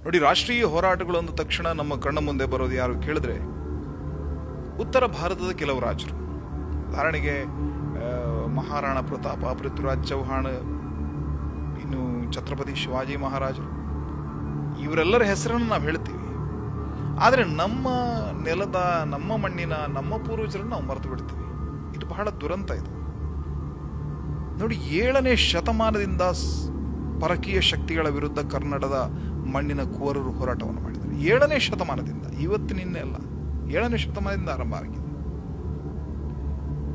ನೋಡಿ, ರಾಷ್ಟ್ರೀಯ ಹೋರಾಟಗಳು ಅಂದ ತಕ್ಷಣ ನಮ್ಮ ಕಣ್ಣ ಮುಂದೆ ಬರೋದು ಯಾರು ಕೇಳಿದ್ರೆ ಉತ್ತರ ಭಾರತದ ಕೆಲವು ರಾಜರು. ಉದಾಹರಣೆಗೆ ಮಹಾರಾಣಾ ಪ್ರತಾಪ, ಪೃಥ್ವಿರಾಜ್ ಚೌಹಾಣ್, ಇನ್ನು ಛತ್ರಪತಿ ಶಿವಾಜಿ ಮಹಾರಾಜರು, ಇವರೆಲ್ಲರ ಹೆಸರನ್ನು ನಾವು ಹೇಳ್ತೀವಿ. ಆದರೆ ನಮ್ಮ ನೆಲದ, ನಮ್ಮ ಮಣ್ಣಿನ, ನಮ್ಮ ಪೂರ್ವಜರನ್ನು ನಾವು ಮರೆತು ಬಿಡ್ತೀವಿ. ಇದು ಬಹಳ ದುರಂತ. ಇದು ನೋಡಿ, 7ನೇ ಶತಮಾನದಿಂದ ಪರಕೀಯ ಶಕ್ತಿಗಳ ವಿರುದ್ಧ ಕನ್ನಡದ ಮಣ್ಣಿನ ಕುವರರು ಹೋರಾಟವನ್ನು ಮಾಡಿದ್ದಾರೆ. 7ನೇ ಶತಮಾನದಿಂದ, ಇವತ್ತಿನಿನ್ನೆ ಅಲ್ಲ, 7ನೇ ಶತಮಾನದಿಂದ ಆರಂಭ ಆಗಿದೆ.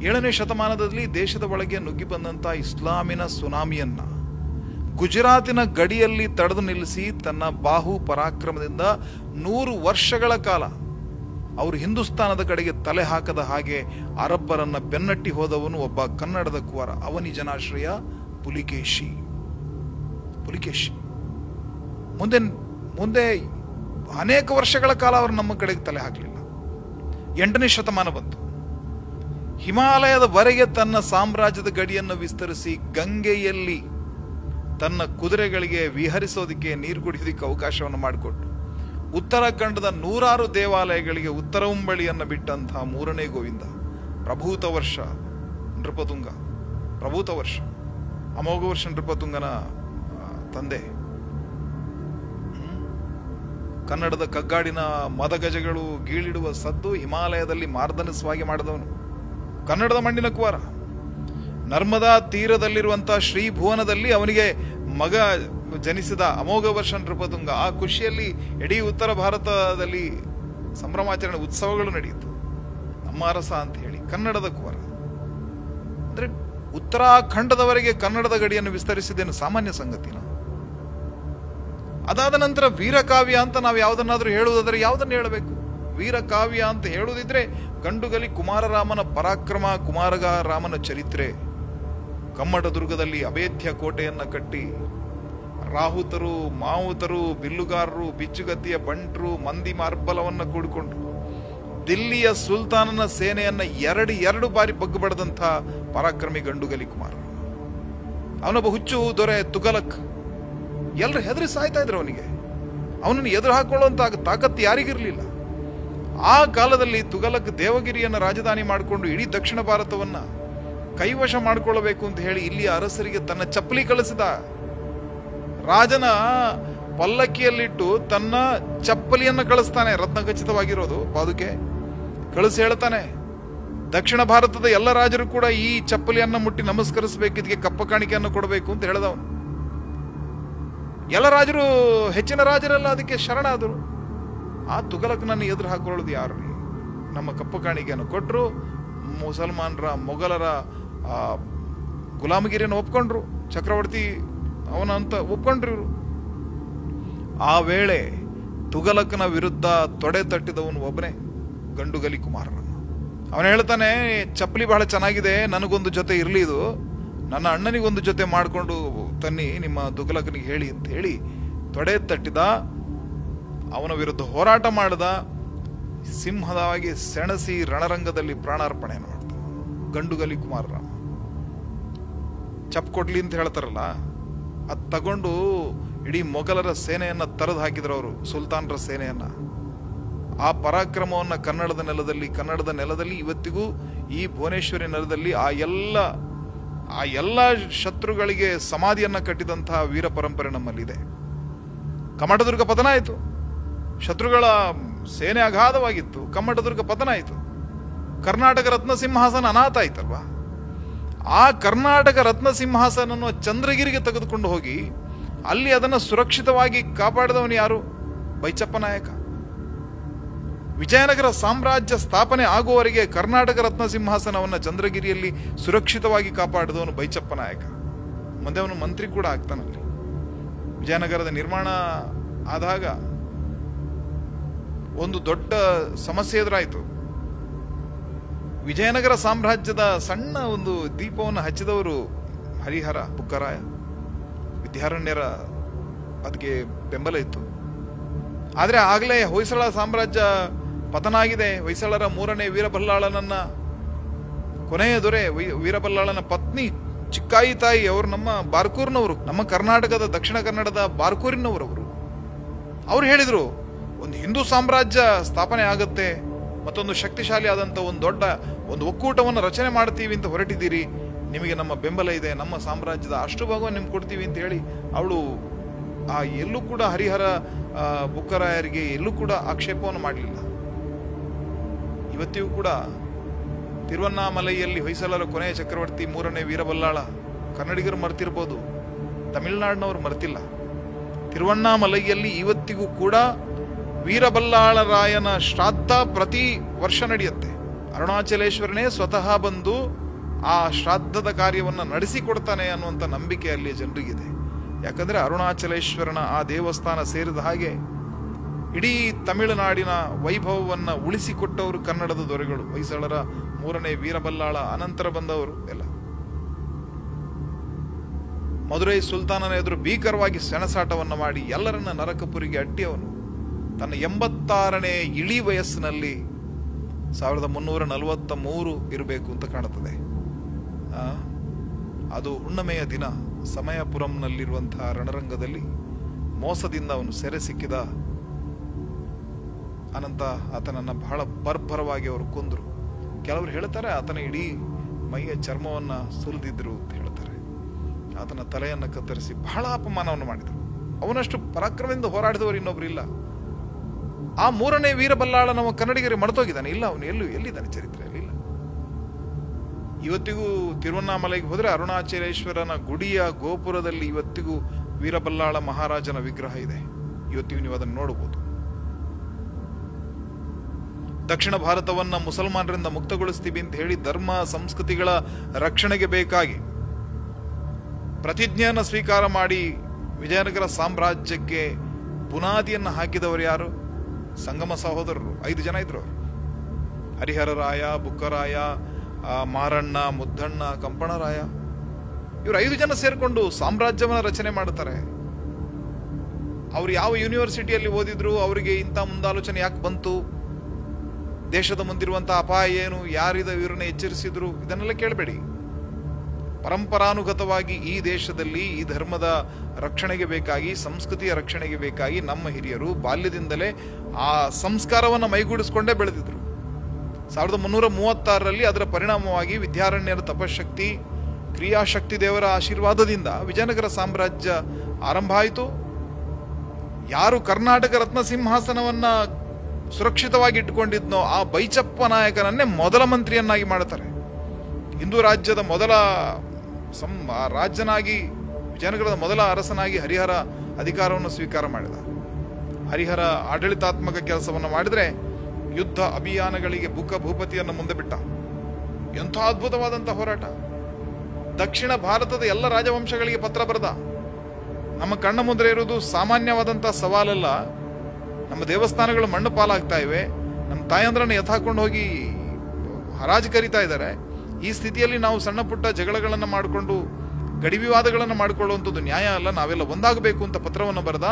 7ನೇ ಶತಮಾನದಲ್ಲಿ ದೇಶದ ಒಳಗೆ ನುಗ್ಗಿ ಬಂದಂತ ಇಸ್ಲಾಮಿನ ಸುನಾಮಿಯನ್ನ ಗುಜರಾತಿನ ಗಡಿಯಲ್ಲಿ ತಡೆದು ನಿಲ್ಲಿಸಿ ತನ್ನ ಬಾಹು ಪರಾಕ್ರಮದಿಂದ 100 ವರ್ಷಗಳ ಕಾಲ ಅವರು ಹಿಂದೂಸ್ತಾನದ ಕಡೆಗೆ ತಲೆ ಹಾಕದ ಹಾಗೆ ಅರಬ್ಬರನ್ನ ಬೆನ್ನಟ್ಟಿ ಹೋದವನು ಒಬ್ಬ ಕನ್ನಡದ ಕುವರ, ಅವನಿ ಜನಾಶ್ರಯ ಪುಲಿಕೇಶಿ. ಮುಂದೆ ಅನೇಕ ವರ್ಷಗಳ ಕಾಲ ಅವರು ನಮ್ಮ ಕಡೆಗೆ ತಲೆ ಹಾಕಲಿಲ್ಲ. 8ನೇ ಶತಮಾನ ಬಂತು. ಹಿಮಾಲಯದವರೆಗೆ ತನ್ನ ಸಾಮ್ರಾಜ್ಯದ ಗಡಿಯನ್ನು ವಿಸ್ತರಿಸಿ ಗಂಗೆಯಲ್ಲಿ ತನ್ನ ಕುದುರೆಗಳಿಗೆ ವಿಹರಿಸೋದಕ್ಕೆ, ನೀರು ಕುಡಿಯೋದಕ್ಕೆ ಅವಕಾಶವನ್ನು ಮಾಡಿಕೊಟ್ಟು ಉತ್ತರಾಖಂಡದ 100 ದೇವಾಲಯಗಳಿಗೆ ಉತ್ತರ ಉಂಬಳಿಯನ್ನು ಬಿಟ್ಟಂತಹ 3ನೇ ಗೋವಿಂದ, ಪ್ರಭೂತ ವರ್ಷ ನೃಪತುಂಗ, ಪ್ರಭೂತ ವರ್ಷ ಅಮೋಘ ವರ್ಷ ನೃಪತುಂಗನ ತಂದೆ, ಕನ್ನಡದ ಕಗ್ಗಾಡಿನ ಮದಗಜಗಳು ಗೀಳಿಡುವ ಸದ್ದು ಹಿಮಾಲಯದಲ್ಲಿ ಮಾರ್ದನಿಸವಾಗಿ ಮಾಡಿದವನು, ಕನ್ನಡದ ಮಣ್ಣಿನ ಕುವರ. ನರ್ಮದಾ ತೀರದಲ್ಲಿರುವಂತಹ ಶ್ರೀಭುವನದಲ್ಲಿ ಅವನಿಗೆ ಮಗ ಜನಿಸಿದ ಅಮೋಘ ವರ್ಷ ನೃಪತುಂಗ. ಆ ಖುಷಿಯಲ್ಲಿ ಇಡೀ ಉತ್ತರ ಭಾರತದಲ್ಲಿ ಸಂಭ್ರಮಾಚರಣೆ, ಉತ್ಸವಗಳು ನಡೆಯಿತು. ನಮ್ಮ ಅರಸ ಅಂತ ಹೇಳಿ ಕನ್ನಡದ ಕುವರ. ಅಂದ್ರೆ ಉತ್ತರಾಖಂಡದವರೆಗೆ ಕನ್ನಡದ ಗಡಿಯನ್ನು ವಿಸ್ತರಿಸಿದ್ದೇನು ಸಾಮಾನ್ಯ ಸಂಗತಿನ? ಅದಾದ ನಂತರ ವೀರಕಾವ್ಯ ಅಂತ ನಾವು ಯಾವುದನ್ನಾದ್ರೂ ಹೇಳುವುದಾದ್ರೆ ಯಾವುದನ್ನು ಹೇಳಬೇಕು? ವೀರಕಾವ್ಯ ಅಂತ ಹೇಳುವುದಿದ್ರೆ ಗಂಡುಗಲಿ ಕುಮಾರರಾಮನ ಪರಾಕ್ರಮ, ಕುಮಾರರಾಮನ ಚರಿತ್ರೆ, ಕಮ್ಮಟದುರ್ಗದಲ್ಲಿ ಅಭೇದ್ಯ ಕೋಟೆಯನ್ನ ಕಟ್ಟಿ ರಾಹುತರು, ಮಾವುತರು, ಬಿಲ್ಲುಗಾರರು, ಬಿಚ್ಚುಗತ್ತಿಯ ಬಂಟ್ರು, ಮಂದಿ ಮಾರ್ಬಲವನ್ನ ಕೂಡಿಕೊಂಡು ದಿಲ್ಲಿಯ ಸುಲ್ತಾನನ ಸೇನೆಯನ್ನ ಎರಡು ಬಾರಿ ಬಗ್ಗು ಬಡದಂಥ ಪರಾಕ್ರಮಿ ಗಂಡುಗಲಿ ಕುಮಾರ. ಅವನೊಬ್ಬ ಹುಚ್ಚು ದೊರೆ ತುಘಲಕ್. ಎಲ್ಲರೂ ಹೆದರಿ ಸಾಯ್ತಾ ಇದ್ರು ಅವನಿಗೆ. ಅವನನ್ನು ಎದುರು ಹಾಕೊಳ್ಳುವಂತ ತಾಕತ್ತು ಯಾರಿಗಿರಲಿಲ್ಲ. ಆ ಕಾಲದಲ್ಲಿ ತುಘಲಕ್ ದೇವಗಿರಿಯನ್ನು ರಾಜಧಾನಿ ಮಾಡಿಕೊಂಡು ಇಡೀ ದಕ್ಷಿಣ ಭಾರತವನ್ನ ಕೈವಶ ಮಾಡಿಕೊಳ್ಳಬೇಕು ಅಂತ ಹೇಳಿ ಇಲ್ಲಿಯ ಅರಸರಿಗೆ ತನ್ನ ಚಪ್ಪಲಿ ಕಳಿಸಿದ. ರಾಜನ ಪಲ್ಲಕ್ಕಿಯಲ್ಲಿಟ್ಟು ತನ್ನ ಚಪ್ಪಲಿಯನ್ನು ಕಳಿಸ್ತಾನೆ, ರತ್ನಖಚಿತವಾಗಿರೋದು ಪಾದುಕೆ ಕಳಿಸಿ ಹೇಳ್ತಾನೆ, ದಕ್ಷಿಣ ಭಾರತದ ಎಲ್ಲ ರಾಜರು ಕೂಡ ಈ ಚಪ್ಪಲಿಯನ್ನು ಮುಟ್ಟಿ ನಮಸ್ಕರಿಸಬೇಕು, ಇದಕ್ಕೆ ಕಪ್ಪ ಕಾಣಿಕೆಯನ್ನು ಕೊಡಬೇಕು ಅಂತ ಹೇಳಿದವನು. ಎಲ್ಲ ರಾಜರು, ಹೆಚ್ಚಿನ ರಾಜರೆಲ್ಲ ಅದಕ್ಕೆ ಶರಣಾದರು. ಆ ತುಘಲಕ್ನನ್ನು ಎದುರು ಹಾಕೊಳ್ಳೋದು ಯಾರು? ನಮ್ಮ ಕಪ್ಪ ಕಾಣಿಕೆಯನ್ನು ಕೊಟ್ಟರು. ಮುಸಲ್ಮಾನರ, ಮೊಘಲರ ಗುಲಾಮಗಿರಿಯನ್ನು ಒಪ್ಕೊಂಡ್ರು. ಚಕ್ರವರ್ತಿ ಅವನ ಅಂತ ಒಪ್ಕೊಂಡ್ರು ಇವರು. ಆ ವೇಳೆ ತುಘಲಕ್ನ ವಿರುದ್ಧ ತೊಡೆ ತಟ್ಟಿದವನು ಒಬ್ಬನೇ, ಗಂಡುಗಲಿ ಕುಮಾರನ. ಅವನು ಹೇಳ್ತಾನೆ, ಚಪ್ಪಲಿ ಬಹಳ ಚೆನ್ನಾಗಿದೆ, ನನಗೊಂದು ಜೊತೆ ಇರಲಿ, ಇದು ನನ್ನ ಅಣ್ಣನಿಗೊಂದು ಜೊತೆ ಮಾಡಿಕೊಂಡು ತನ್ನಿ, ನಿಮ್ಮ ತುಘಲಕನಿಗೆ ಹೇಳಿ ಅಂತ ಹೇಳಿ ತೊಡೆ ತಟ್ಟಿದ. ಅವನ ವಿರುದ್ಧ ಹೋರಾಟ ಮಾಡಿದ. ಸಿಂಹದವಾಗಿ ಸೆಣಸಿ ರಣರಂಗದಲ್ಲಿ ಪ್ರಾಣಾರ್ಪಣೆ ಮಾಡ್ದ ಗಂಡುಗಲಿ ಕುಮಾರರಾಮ. ಚಪ್ ಕೊಡ್ಲಿ ಅಂತ ಹೇಳ್ತಾರಲ್ಲ, ಅದು ತಗೊಂಡು ಇಡೀ ಮೊಘಲರ ಸೇನೆಯನ್ನ ತರದು ಹಾಕಿದ್ರು ಅವರು, ಸುಲ್ತಾನರ ಸೇನೆಯನ್ನ. ಆ ಪರಾಕ್ರಮವನ್ನ ಕನ್ನಡದ ನೆಲದಲ್ಲಿ ಇವತ್ತಿಗೂ ಈ ಭುವನೇಶ್ವರಿ ನೆಲದಲ್ಲಿ ಆ ಎಲ್ಲ ಶತ್ರುಗಳಿಗೆ ಸಮಾಧಿಯನ್ನ ಕಟ್ಟಿದಂತಹ ವೀರ ಪರಂಪರೆ ನಮ್ಮಲ್ಲಿದೆ. ಕಮ್ಮಟದುರ್ಗ ಪತನ ಆಯಿತು, ಶತ್ರುಗಳ ಸೇನೆ ಅಗಾಧವಾಗಿತ್ತು, ಕಮ್ಮಟದುರ್ಗ ಪತನ ಆಯಿತು. ಕರ್ನಾಟಕ ರತ್ನ ಸಿಂಹಾಸನ ಅನಾಥ ಆಯ್ತಲ್ವಾ? ಆ ಕರ್ನಾಟಕ ರತ್ನ ಸಿಂಹಾಸನ ಚಂದ್ರಗಿರಿಗೆ ತೆಗೆದುಕೊಂಡು ಹೋಗಿ ಅಲ್ಲಿ ಅದನ್ನು ಸುರಕ್ಷಿತವಾಗಿ ಕಾಪಾಡಿದವನು ಯಾರು? ಬೈಚಪ್ಪ ನಾಯಕ. ವಿಜಯನಗರ ಸಾಮ್ರಾಜ್ಯ ಸ್ಥಾಪನೆ ಆಗುವವರೆಗೆ ಕರ್ನಾಟಕ ರತ್ನ ಸಿಂಹಾಸನವನ್ನು ಚಂದ್ರಗಿರಿಯಲ್ಲಿ ಸುರಕ್ಷಿತವಾಗಿ ಕಾಪಾಡಿದವನು ಬೈಚಪ್ಪ ನಾಯಕ. ಮುಂದೆ ಅವನು ಮಂತ್ರಿ ಕೂಡ ಆಗ್ತಾನಲ್ಲಿ. ವಿಜಯನಗರದ ನಿರ್ಮಾಣ ಆದಾಗ ಒಂದು ದೊಡ್ಡ ಸಮಸ್ಯೆ ಎದುರಾಯಿತು. ವಿಜಯನಗರ ಸಾಮ್ರಾಜ್ಯದ ಸಣ್ಣ ಒಂದು ದೀಪವನ್ನು ಹಚ್ಚಿದವರು ಹರಿಹರ, ಬುಕ್ಕರಾಯ, ವಿದ್ಯಾರಣ್ಯರ ಅದಕ್ಕೆ ಬೆಂಬಲ ಇತ್ತು. ಆದರೆ ಆಗಲೇ ಹೊಯ್ಸಳ ಸಾಮ್ರಾಜ್ಯ ಪತನ ಆಗಿದೆ. ಹೊಯ್ಸಳರ 3ನೇ ವೀರಬಲ್ಲಾಳನನ್ನ, ಕೊನೆಯ ದೊರೆ ವೀರಬಲ್ಲಾಳನ ಪತ್ನಿ ಚಿಕ್ಕಾಯಿ ತಾಯಿ ಅವರು ನಮ್ಮ ಬಾರ್ಕೂರ್ನವರು, ನಮ್ಮ ಕರ್ನಾಟಕದ ದಕ್ಷಿಣ ಕನ್ನಡದ ಬಾರ್ಕೂರಿನವರು. ಅವ್ರು ಹೇಳಿದರು, ಒಂದು ಹಿಂದೂ ಸಾಮ್ರಾಜ್ಯ ಸ್ಥಾಪನೆ ಆಗುತ್ತೆ, ಮತ್ತೊಂದು ಶಕ್ತಿಶಾಲಿ ಆದಂಥ ಒಂದು ಒಕ್ಕೂಟವನ್ನು ರಚನೆ ಮಾಡ್ತೀವಿ ಅಂತ ಹೊರಟಿದ್ದೀರಿ, ನಿಮಗೆ ನಮ್ಮ ಬೆಂಬಲ ಇದೆ, ನಮ್ಮ ಸಾಮ್ರಾಜ್ಯದ ಅಷ್ಟು ಭಾಗವನ್ನು ನಿಮ್ಗೆ ಕೊಡ್ತೀವಿ ಅಂತ ಹೇಳಿ ಅವಳು ಎಲ್ಲೂ ಕೂಡ ಹರಿಹರ ಬುಕ್ಕರಾಯರಿಗೆ ಎಲ್ಲೂ ಕೂಡ ಆಕ್ಷೇಪವನ್ನು ಮಾಡಲಿಲ್ಲ. ಇವತ್ತಿಗೂ ಕೂಡ ತಿರುವಣ್ಣಾಮಲೈಯಲ್ಲಿ ಹೊಯ್ಸಳರ ಕೊನೆಯ ಚಕ್ರವರ್ತಿ 3ನೇ ವೀರಬಲ್ಲಾಳ, ಕನ್ನಡಿಗರು ಮರ್ತಿರ್ಬೋದು, ತಮಿಳುನಾಡಿನವರು ಮರ್ತಿಲ್ಲ. ತಿರುವಣ್ಣಾಮಲೈಯಲ್ಲಿ ಇವತ್ತಿಗೂ ಕೂಡ ವೀರಬಲ್ಲಾಳರಾಯನ ಶ್ರಾದ್ದ ಪ್ರತಿ ವರ್ಷ ನಡೆಯುತ್ತೆ. ಅರುಣಾಚಲೇಶ್ವರನೇ ಸ್ವತಃ ಬಂದು ಆ ಶ್ರಾದ್ದದ ಕಾರ್ಯವನ್ನು ನಡೆಸಿಕೊಡ್ತಾನೆ ಅನ್ನುವಂಥ ನಂಬಿಕೆ ಅಲ್ಲಿಯ ಜನರಿಗಿದೆ. ಯಾಕಂದರೆ ಅರುಣಾಚಲೇಶ್ವರನ ಆ ದೇವಸ್ಥಾನ ಸೇರಿದ ಹಾಗೆ ಇಡೀ ತಮಿಳುನಾಡಿನ ವೈಭವವನ್ನು ಉಳಿಸಿಕೊಟ್ಟವರು ಕನ್ನಡದ ದೊರೆಗಳು, ಹೊಯ್ಸಳರ 3ನೇ ವೀರಬಲ್ಲಾಳ ಅನಂತರ ಬಂದವರು ಎಲ್ಲ. ಮದುರೈ ಸುಲ್ತಾನನ ಎದುರು ಭೀಕರವಾಗಿ ಸೆಣಸಾಟವನ್ನು ಮಾಡಿ ಎಲ್ಲರನ್ನ ನರಕಪುರಿಗೆ ಅಟ್ಟಿಯವನು ತನ್ನ 86ನೇ ಇಳಿ ವಯಸ್ಸಿನಲ್ಲಿ 1343 ಇರಬೇಕು ಅಂತ ಕಾಣುತ್ತದೆ. ಅದು ಹುಣ್ಣಿಮೆಯ ದಿನ ಸಮಯಪುರಂನಲ್ಲಿರುವಂತಹ ರಣರಂಗದಲ್ಲಿ ಮೋಸದಿಂದ ಅವನು ಸೆರೆ ಸಿಕ್ಕಿದ. ಅನಂತ ಆತನನ್ನು ಬಹಳ ಬರ್ಬರವಾಗಿ ಅವರು ಕೊಂದರು. ಕೆಲವರು ಹೇಳ್ತಾರೆ ಆತನ ಇಡೀ ಮೈಯ ಚರ್ಮವನ್ನು ಸುಲಿದಿದ್ರು ಅಂತ ಹೇಳ್ತಾರೆ. ಆತನ ತಲೆಯನ್ನು ಕತ್ತರಿಸಿ ಬಹಳ ಅಪಮಾನವನ್ನು ಮಾಡಿದರು. ಅವನಷ್ಟು ಪರಾಕ್ರಮದಿಂದ ಹೋರಾಡಿದವರು ಇನ್ನೊಬ್ರು ಇಲ್ಲ. ಆ 3ನೇ ವೀರಬಲ್ಲಾಳ ನಮ್ಮ ಕನ್ನಡಿಗರಿಗೆ ಮರೆತೋಗಿದ್ದಾನೆ. ಇಲ್ಲ, ಅವನು ಎಲ್ಲಿದ್ದಾನೆ ಚರಿತ್ರೆಯಲ್ಲಿ ಇಲ್ಲ. ಇವತ್ತಿಗೂ ತಿರುವಣ್ಣಾಮಲೈಗೆ ಹೋದರೆ ಅರುಣಾಚಲೇಶ್ವರನ ಗುಡಿಯ ಗೋಪುರದಲ್ಲಿ ಇವತ್ತಿಗೂ ವೀರಬಲ್ಲಾಳ ಮಹಾರಾಜನ ವಿಗ್ರಹ ಇದೆ. ಇವತ್ತಿಗೂ ನೀವು ಅದನ್ನು ನೋಡಬಹುದು. ದಕ್ಷಿಣ ಭಾರತವನ್ನ ಮುಸಲ್ಮಾನರಿಂದ ಮುಕ್ತಗೊಳಿಸ್ತೀವಿ ಅಂತ ಹೇಳಿ ಧರ್ಮ ಸಂಸ್ಕೃತಿಗಳ ರಕ್ಷಣೆಗೆ ಬೇಕಾಗಿ ಪ್ರತಿಜ್ಞೆಯನ್ನು ಸ್ವೀಕಾರ ಮಾಡಿ ವಿಜಯನಗರ ಸಾಮ್ರಾಜ್ಯಕ್ಕೆ ಬುನಾದಿಯನ್ನು ಹಾಕಿದವರು ಯಾರು? ಸಂಗಮ ಸಹೋದರರು 5 ಜನ ಇದ್ರು. ಹರಿಹರರಾಯ, ಬುಕ್ಕರಾಯ, ಮಾರಣ್ಣ, ಮುದ್ದಣ್ಣ, ಕಂಪಣರಾಯ, ಇವರು 5 ಜನ ಸೇರಿಕೊಂಡು ಸಾಮ್ರಾಜ್ಯವನ್ನು ರಚನೆ ಮಾಡುತ್ತಾರೆ. ಅವ್ರು ಯಾವ ಯೂನಿವರ್ಸಿಟಿಯಲ್ಲಿ ಓದಿದ್ರು, ಅವರಿಗೆ ಇಂಥ ಮುಂದಾಲೋಚನೆ ಯಾಕೆ ಬಂತು, ದೇಶದ ಮುಂದಿರುವಂತಹ ಅಪಾಯ ಏನು, ಯಾರಿದ ಇವರನ್ನ ಎಚ್ಚರಿಸಿದ್ರು, ಇದನ್ನೆಲ್ಲ ಕೇಳಬೇಡಿ. ಪರಂಪರಾನುಗತವಾಗಿ ಈ ದೇಶದಲ್ಲಿ ಈ ಧರ್ಮದ ರಕ್ಷಣೆಗೆ ಬೇಕಾಗಿ, ಸಂಸ್ಕೃತಿಯ ರಕ್ಷಣೆಗೆ ಬೇಕಾಗಿ ನಮ್ಮ ಹಿರಿಯರು ಬಾಲ್ಯದಿಂದಲೇ ಆ ಸಂಸ್ಕಾರವನ್ನು ಮೈಗೂಡಿಸಿಕೊಂಡೇ ಬೆಳೆದಿದ್ರು. 1336ರಲ್ಲಿ ಅದರ ಪರಿಣಾಮವಾಗಿ ವಿದ್ಯಾರಣ್ಯರ ತಪಶಕ್ತಿ, ಕ್ರಿಯಾಶಕ್ತಿ ದೇವರ ಆಶೀರ್ವಾದದಿಂದ ವಿಜಯನಗರ ಸಾಮ್ರಾಜ್ಯ ಆರಂಭ ಆಯಿತು. ಯಾರು ಕರ್ನಾಟಕ ರತ್ನ ಸಿಂಹಾಸನವನ್ನ ಸುರಕ್ಷಿತವಾಗಿ ಇಟ್ಟುಕೊಂಡಿದ್ನೋ ಆ ಬೈಚಪ್ಪ ನಾಯಕನನ್ನೇ ಮೊದಲ ಮಂತ್ರಿಯನ್ನಾಗಿ ಮಾಡುತ್ತಾರೆ. ಹಿಂದೂ ರಾಜ್ಯದ ಮೊದಲ ರಾಜ್ಯನಾಗಿ, ವಿಜಯನಗರದ ಮೊದಲ ಅರಸನಾಗಿ ಹರಿಹರ ಅಧಿಕಾರವನ್ನು ಸ್ವೀಕಾರ ಮಾಡಿದ. ಹರಿಹರ ಆಡಳಿತಾತ್ಮಕ ಕೆಲಸವನ್ನು ಮಾಡಿದರೆ ಯುದ್ಧ ಅಭಿಯಾನಗಳಿಗೆ ಬುಕ್ಕ ಭೂಪತಿಯನ್ನು ಮುಂದೆ ಬಿಟ್ಟ. ಎಂಥ ಅದ್ಭುತವಾದಂಥ ಹೋರಾಟ! ದಕ್ಷಿಣ ಭಾರತದ ಎಲ್ಲ ರಾಜವಂಶಗಳಿಗೆ ಪತ್ರ ಬರೆದ. ನಮ್ಮ ಕಣ್ಣ ಮುಂದೆ ಇರುವುದು ಸಾಮಾನ್ಯವಾದಂಥ ಸವಾಲಲ್ಲ. ನಮ್ಮ ದೇವಸ್ಥಾನಗಳು ಮಣ್ಣು ಪಾಲಾಗ್ತಾ ಇವೆ, ನಮ್ಮ ತಾಯಂದ್ರನ್ನು ಎತ್ತಾಕೊಂಡು ಹೋಗಿ ಹರಾಜು ಕರೀತಾ ಇದ್ದಾರೆ. ಈ ಸ್ಥಿತಿಯಲ್ಲಿ ನಾವು ಸಣ್ಣ ಪುಟ್ಟ ಜಗಳಗಳನ್ನು ಮಾಡಿಕೊಂಡು ಗಡಿ ವಿವಾದಗಳನ್ನು ಮಾಡಿಕೊಳ್ಳುವಂಥದ್ದು ನ್ಯಾಯ ಅಲ್ಲ, ನಾವೆಲ್ಲ ಒಂದಾಗಬೇಕು ಅಂತ ಪತ್ರವನ್ನು ಬರೆದ.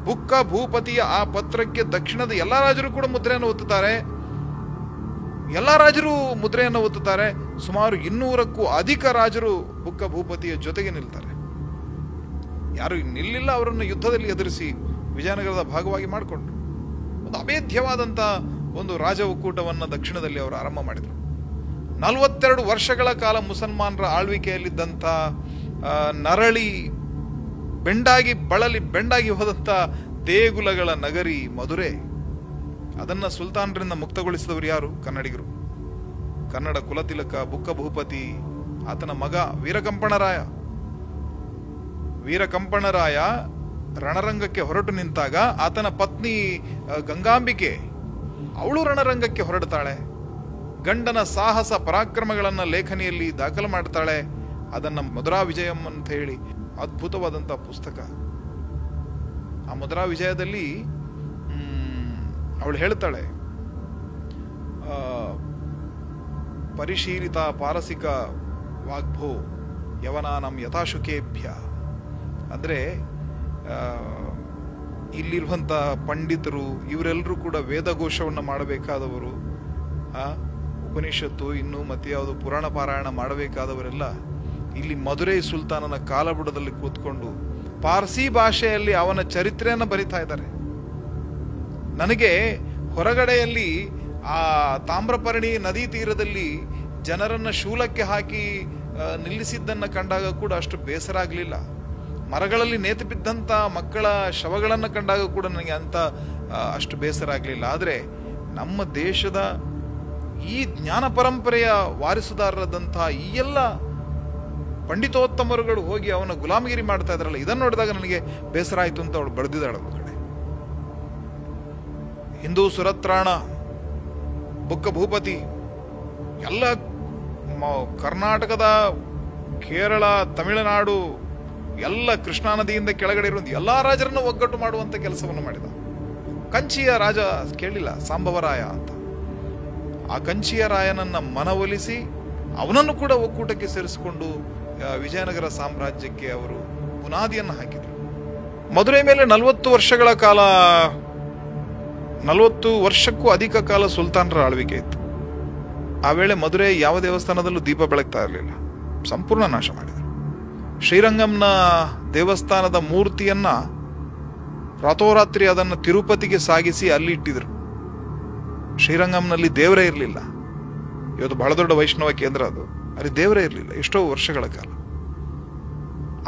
ಬುಕ್ಕ ಭೂಪತಿಯ ಆ ಪತ್ರಕ್ಕೆ ದಕ್ಷಿಣದ ಎಲ್ಲ ರಾಜರು ಕೂಡ ಮುದ್ರೆಯನ್ನು ಒತ್ತುತ್ತಾರೆ. ಎಲ್ಲ ರಾಜರು ಮುದ್ರೆಯನ್ನು ಒತ್ತುತ್ತಾರೆ. ಸುಮಾರು 200ಕ್ಕೂ ಅಧಿಕ ರಾಜರು ಬುಕ್ಕ ಭೂಪತಿಯ ಜೊತೆಗೆ ನಿಲ್ತಾರೆ. ಯಾರು ನಿಲ್ಲಿಲ್ಲ ಅವರನ್ನು ಯುದ್ಧದಲ್ಲಿ ಎದುರಿಸಿ ವಿಜಯನಗರದ ಭಾಗವಾಗಿ ಮಾಡಿಕೊಂಡ್ರು. ಒಂದು ಅಭೇದ್ಯವಾದಂಥ ಒಂದು ರಾಜ ಒಕ್ಕೂಟವನ್ನು ದಕ್ಷಿಣದಲ್ಲಿ ಅವರು ಆರಂಭ ಮಾಡಿದರು. 42 ವರ್ಷಗಳ ಕಾಲ ಮುಸಲ್ಮಾನರ ಆಳ್ವಿಕೆಯಲ್ಲಿದ್ದಂಥ ನರಳಿ ಬೆಂಡಾಗಿ ಹೋದಂಥ ದೇಗುಲಗಳ ನಗರಿ ಮಧುರೆ, ಅದನ್ನು ಸುಲ್ತಾನರಿಂದ ಮುಕ್ತಗೊಳಿಸಿದವರು ಯಾರು? ಕನ್ನಡಿಗರು. ಕನ್ನಡ ಕುಲತಿಲಕ ಬುಕ್ಕ ಭೂಪತಿ, ಆತನ ಮಗ ವೀರಕಂಪಣರಾಯ ರಣರಂಗಕ್ಕೆ ಹೊರಟು ನಿಂತಾಗ ಆತನ ಪತ್ನಿ ಗಂಗಾಂಬಿಕೆ, ಅವಳು ರಣರಂಗಕ್ಕೆ ಹೊರಡ್ತಾಳೆ. ಗಂಡನ ಸಾಹಸ ಪರಾಕ್ರಮಗಳನ್ನು ಲೇಖನಿಯಲ್ಲಿ ದಾಖಲು ಮಾಡ್ತಾಳೆ. ಅದನ್ನು ಮಧುರಾ ವಿಜಯಂ ಅಂತ ಹೇಳಿ ಅದ್ಭುತವಾದಂಥ ಪುಸ್ತಕ. ಆ ಮಧುರಾ ವಿಜಯದಲ್ಲಿ ಅವಳು ಹೇಳ್ತಾಳೆ, ಪರಿಶೀಲಿತ ಪಾರಸಿಕ ವಾಗ್ಭೋ ಯವನಾನಂ ಯಥಾಶುಕೇಭ್ಯ. ಅಂದರೆ ಇಲ್ಲಿರುವಂಥ ಪಂಡಿತರು ಇವರೆಲ್ಲರೂ ಕೂಡ ವೇದಘೋಷವನ್ನು ಮಾಡಬೇಕಾದವರು, ಉಪನಿಷತ್ತು ಇನ್ನು ಮತ್ತೆ ಯಾವುದು ಪುರಾಣ ಪಾರಾಯಣ ಮಾಡಬೇಕಾದವರೆಲ್ಲ ಇಲ್ಲಿ ಮಧುರೈ ಸುಲ್ತಾನನ ಕಾಲಬುಡದಲ್ಲಿ ಕೂತ್ಕೊಂಡು ಪಾರ್ಸಿ ಭಾಷೆಯಲ್ಲಿ ಅವನ ಚರಿತ್ರೆಯನ್ನು ಬರಿತಾ ಇದ್ದಾರೆ. ನನಗೆ ಹೊರಗಡೆಯಲ್ಲಿ ಆ ತಾಮ್ರಪರ್ಣಿ ನದಿ ತೀರದಲ್ಲಿ ಜನರನ್ನ ಶೂಲಕ್ಕೆ ಹಾಕಿ ನಿಲ್ಲಿಸಿದ್ದನ್ನ ಕಂಡಾಗ ಕೂಡ ಅಷ್ಟು ಬೇಸರ ಆಗಲಿಲ್ಲ. ಮರಗಳಲ್ಲಿ ನೇತು ಬಿದ್ದಂಥ ಮಕ್ಕಳ ಶವಗಳನ್ನು ಕಂಡಾಗ ಕೂಡ ನನಗೆ ಅಷ್ಟು ಬೇಸರ ಆಗಲಿಲ್ಲ. ಆದರೆ ನಮ್ಮ ದೇಶದ ಈ ಜ್ಞಾನ ಪರಂಪರೆಯ ವಾರಿಸುದಾರರಾದಂತಹ ಈ ಎಲ್ಲ ಪಂಡಿತೋತ್ತಮರುಗಳು ಹೋಗಿ ಅವನ ಗುಲಾಮಗಿರಿ ಮಾಡ್ತಾ ಇದ್ರಲ್ಲ, ಇದನ್ನು ನೋಡಿದಾಗ ನನಗೆ ಬೇಸರ ಆಯಿತು ಅಂತ ಅವಳು ಬರೆದಿದ್ದಾಳೆ ಒಂದು ಕಡೆ. ಹಿಂದೂ ಸುರತ್ರಾಣ, ಬುಕ್ಕ ಭೂಪತಿ ಎಲ್ಲ ಕರ್ನಾಟಕದ, ಕೇರಳ, ತಮಿಳುನಾಡು ಎಲ್ಲ ಕೃಷ್ಣಾ ನದಿಯಿಂದ ಕೆಳಗಡೆ ಇರುವಂತ ಎಲ್ಲಾ ರಾಜರನ್ನು ಒಗ್ಗಟ್ಟು ಮಾಡುವಂತ ಕೆಲಸವನ್ನು ಮಾಡಿದ. ಕಂಚಿಯ ರಾಜ ಕೇಳಿಲ್ಲ, ಸಾಂಬವರಾಯ ಅಂತ. ಆ ಕಂಚಿಯ ರಾಯನನ್ನ ಮನವೊಲಿಸಿ ಅವನನ್ನು ಕೂಡ ಒಕ್ಕೂಟಕ್ಕೆ ಸೇರಿಸಿಕೊಂಡು ವಿಜಯನಗರ ಸಾಮ್ರಾಜ್ಯಕ್ಕೆ ಅವರು ಬುನಾದಿಯನ್ನು ಹಾಕಿದರು. ಮಧುರೆ ಮೇಲೆ 40 ವರ್ಷಗಳ ಕಾಲ, 40 ವರ್ಷಕ್ಕೂ ಅಧಿಕ ಕಾಲ ಸುಲ್ತಾನರ ಆಳ್ವಿಕೆ ಇತ್ತು. ಆ ವೇಳೆ ಮಧುರೆ ಯಾವ ದೇವಸ್ಥಾನದಲ್ಲೂ ದೀಪ ಬೆಳಗ್ತಾ ಇರಲಿಲ್ಲ, ಸಂಪೂರ್ಣ ನಾಶ ಮಾಡಿದರು. ಶ್ರೀರಂಗಂನ ದೇವಸ್ಥಾನದ ಮೂರ್ತಿಯನ್ನ ರಾತೋರಾತ್ರಿ ಅದನ್ನು ತಿರುಪತಿಗೆ ಸಾಗಿಸಿ ಅಲ್ಲಿ ಇಟ್ಟಿದ್ರು. ಶ್ರೀರಂಗಂನಲ್ಲಿ ದೇವರೇ ಇರಲಿಲ್ಲ. ಇವತ್ತು ಬಹಳ ದೊಡ್ಡ ವೈಷ್ಣವ ಕೇಂದ್ರ ಅದು, ಅಲ್ಲಿ ದೇವರೇ ಇರಲಿಲ್ಲ ಎಷ್ಟೋ ವರ್ಷಗಳ ಕಾಲ.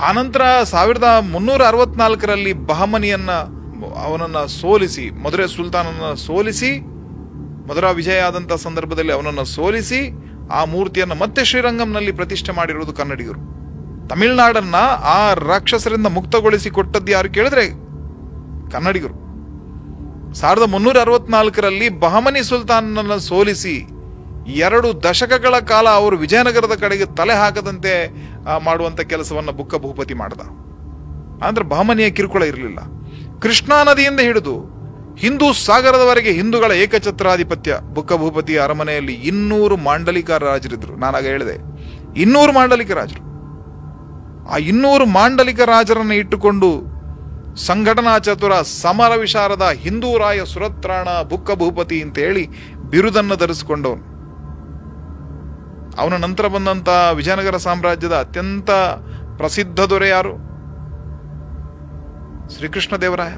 ಆನಂತರ 1364ರಲ್ಲಿ ಬಹಮನಿಯನ್ನ ಅವನನ್ನ ಸೋಲಿಸಿ, ಮಧುರೆ ಸುಲ್ತಾನನ್ನ ಸೋಲಿಸಿ, ಮಧುರಾ ವಿಜಯ ಆದಂತಹ ಸಂದರ್ಭದಲ್ಲಿ ಅವನನ್ನು ಸೋಲಿಸಿ ಆ ಮೂರ್ತಿಯನ್ನು ಮತ್ತೆ ಶ್ರೀರಂಗಂನಲ್ಲಿ ಪ್ರತಿಷ್ಠೆ ಮಾಡಿರುವುದು ಕನ್ನಡಿಗರು. ತಮಿಳುನಾಡನ್ನ ಆ ರಾಕ್ಷಸರಿಂದ ಮುಕ್ತಗೊಳಿಸಿ ಕೊಟ್ಟದ್ದು ಯಾರು ಕೇಳಿದ್ರೆ ಕನ್ನಡಿಗರು. 1364ರಲ್ಲಿ ಬಹಮನಿ ಸುಲ್ತಾನನ್ನ ಸೋಲಿಸಿ 2 ದಶಕಗಳ ಕಾಲ ಅವರು ವಿಜಯನಗರದ ಕಡೆಗೆ ತಲೆ ಹಾಕದಂತೆ ಮಾಡುವಂತ ಕೆಲಸವನ್ನ ಬುಕ್ಕ ಭೂಪತಿ ಮಾಡ್ದ. ಅಂದ್ರೆ ಬಹಮನಿಯ ಕಿರುಕುಳ ಇರಲಿಲ್ಲ. ಕೃಷ್ಣಾ ನದಿಯಿಂದ ಹಿಡಿದು ಹಿಂದೂ ಸಾಗರದವರೆಗೆ ಹಿಂದೂಗಳ ಏಕಛತ್ರಾಧಿಪತ್ಯ. ಬುಕ್ಕ ಭೂಪತಿಯ ಅರಮನೆಯಲ್ಲಿ 200 ಮಾಂಡಲಿಕ ರಾಜರಿದ್ರು. ನಾನಾಗ ಹೇಳಿದೆ 200 ಮಾಂಡಲಿಕ ರಾಜರು. ಆ 200 ಮಾಂಡಲಿಕ ರಾಜರನ್ನು ಇಟ್ಟುಕೊಂಡು ಸಂಘಟನಾ ಚತುರ, ಸಮರ ವಿಶಾರದ ಹಿಂದೂ ರಾಯ ಸುರತ್ರಾಣ ಬುಕ್ಕ ಭೂಪತಿ ಅಂತ ಹೇಳಿ ಬಿರುದನ್ನು ಧರಿಸಿಕೊಂಡವನು. ಅವನ ನಂತರ ಬಂದಂತ ವಿಜಯನಗರ ಸಾಮ್ರಾಜ್ಯದ ಅತ್ಯಂತ ಪ್ರಸಿದ್ಧ ದೊರೆ ಯಾರು? ಶ್ರೀಕೃಷ್ಣ ದೇವರಾಯ.